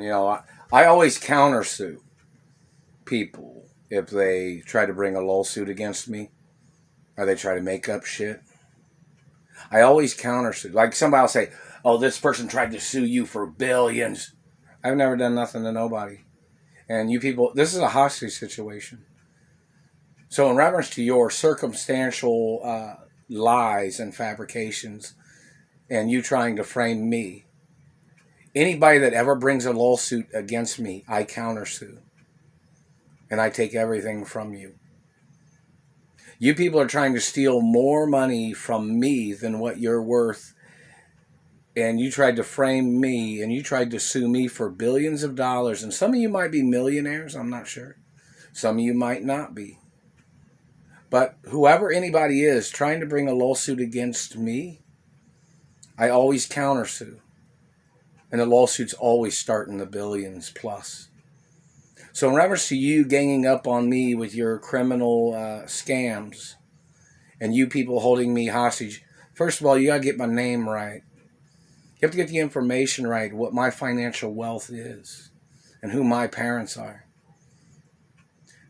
I always countersue people if they try to bring a lawsuit against me or they try to make up shit. I always countersue. Like somebody will say, "Oh, this person tried to sue you for billions." I've never done nothing to nobody. And you people, this is a hostage situation. So in reference to your circumstantial lies and fabrications and you trying to frame me, anybody that ever brings a lawsuit against me, I countersue. And I take everything from you. You people are trying to steal more money from me than what you're worth. And you tried to frame me and you tried to sue me for billions of dollars. And some of you might be millionaires, I'm not sure. Some of you might not be. But whoever anybody is trying to bring a lawsuit against me, I always countersue. And the lawsuits always start in the billions plus. So in reference to you ganging up on me with your criminal scams and you people holding me hostage, first of all, you got to get my name right. You have to get the information right, what my financial wealth is and who my parents are.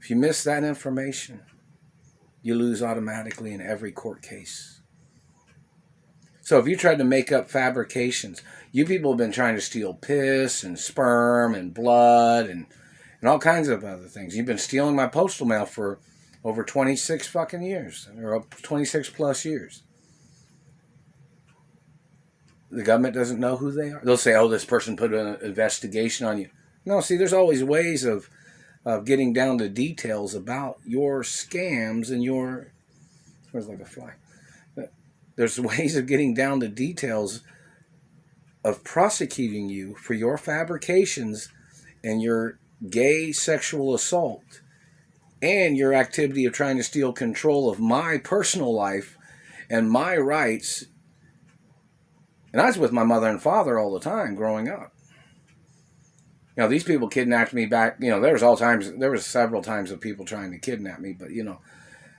If you miss that information, you lose automatically in every court case. So if you tried to make up fabrications, you people have been trying to steal piss and sperm and blood and all kinds of other things. You've been stealing my postal mail for over 26 fucking years, or 26 plus years. The government doesn't know who they are. They'll say, "Oh, this person put an investigation on you." No, see, there's always ways of getting down to details about your scams and your... Where's like a fly? There's ways of getting down to details of prosecuting you for your fabrications and your gay sexual assault and your activity of trying to steal control of my personal life and my rights. And I was with my mother and father all the time growing up. These people kidnapped me back. There was several times of people trying to kidnap me, but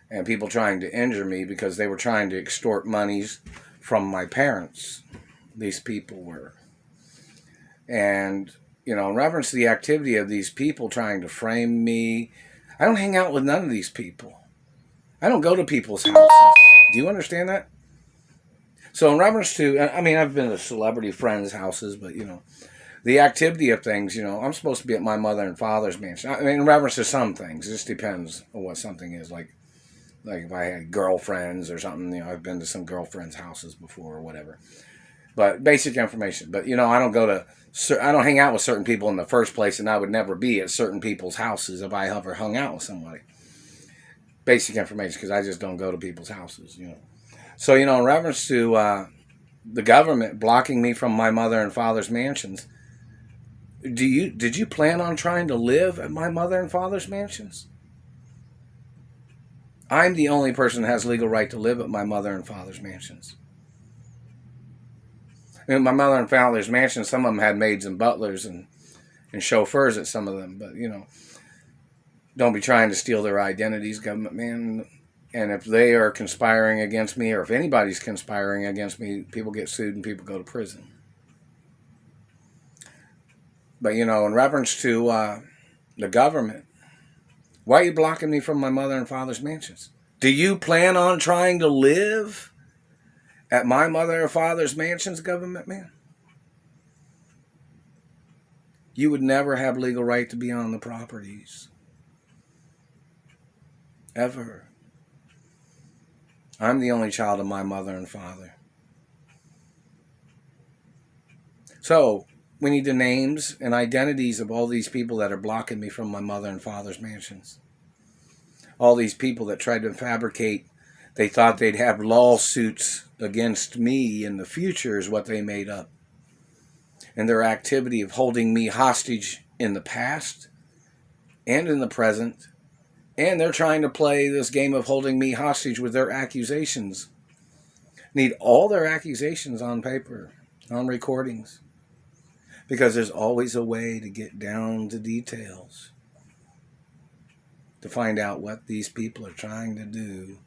and people trying to injure me because they were trying to extort monies from my parents. These people were. And in reference to the activity of these people trying to frame me, I don't hang out with none of these people. I don't go to people's houses. Do you understand that? So in reference to, I've been to celebrity friends' houses, but, the activity of things, I'm supposed to be at my mother and father's mansion. In reference to some things, it just depends on what something is. Like if I had girlfriends or something, I've been to some girlfriends' houses before or whatever. But basic information. But, I don't hang out with certain people in the first place, and I would never be at certain people's houses if I ever hung out with somebody. Basic information, because I just don't go to people's houses, So, in reference to the government blocking me from my mother and father's mansions, did you plan on trying to live at my mother and father's mansions? I'm the only person that has legal right to live at my mother and father's mansions. My mother and father's mansions, some of them had maids and butlers and chauffeurs at some of them. But, don't be trying to steal their identities, government man. And if they are conspiring against me, or if anybody's conspiring against me, people get sued and people go to prison. But, in reference to the government, why are you blocking me from my mother and father's mansions? Do you plan on trying to live at my mother or father's mansions, government man? You would never have legal right to be on the properties. Ever. I'm the only child of my mother and father. So, we need the names and identities of all these people that are blocking me from my mother and father's mansions. All these people that tried to fabricate, they thought they'd have lawsuits against me in the future is what they made up. And their activity of holding me hostage in the past and in the present. And they're trying to play this game of holding me hostage with their accusations. Need all their accusations on paper, on recordings. Because there's always a way to get down to details. To find out what these people are trying to do.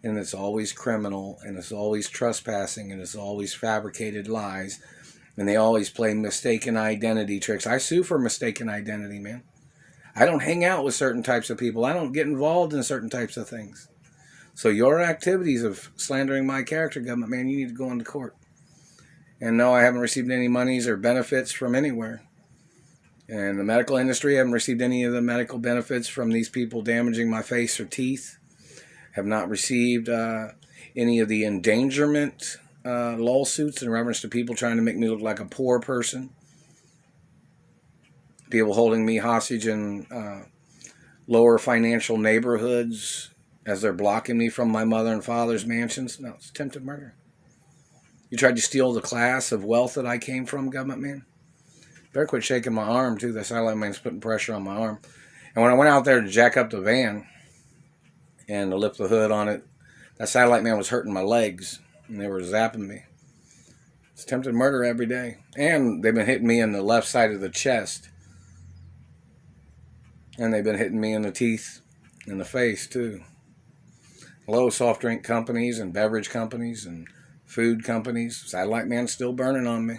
And it's always criminal, and it's always trespassing, and it's always fabricated lies. And they always play mistaken identity tricks. I sue for mistaken identity, man. I don't hang out with certain types of people. I don't get involved in certain types of things. So your activities of slandering my character, government man, you need to go into court. And no, I haven't received any monies or benefits from anywhere. And the medical industry, I haven't received any of the medical benefits from these people damaging my face or teeth. Have not received any of the endangerment lawsuits in reference to people trying to make me look like a poor person. People holding me hostage in lower financial neighborhoods as they're blocking me from my mother and father's mansions. No, it's attempted murder. You tried to steal the class of wealth that I came from, government man. Better quit shaking my arm, too. The satellite man's putting pressure on my arm. And when I went out there to jack up the van and to lift the hood on it, that satellite man was hurting my legs, and they were zapping me. It's attempted murder every day. And they've been hitting me in the left side of the chest. And they've been hitting me in the teeth and the face, too. Hello, soft drink companies and beverage companies and food companies. Satellite man's still burning on me.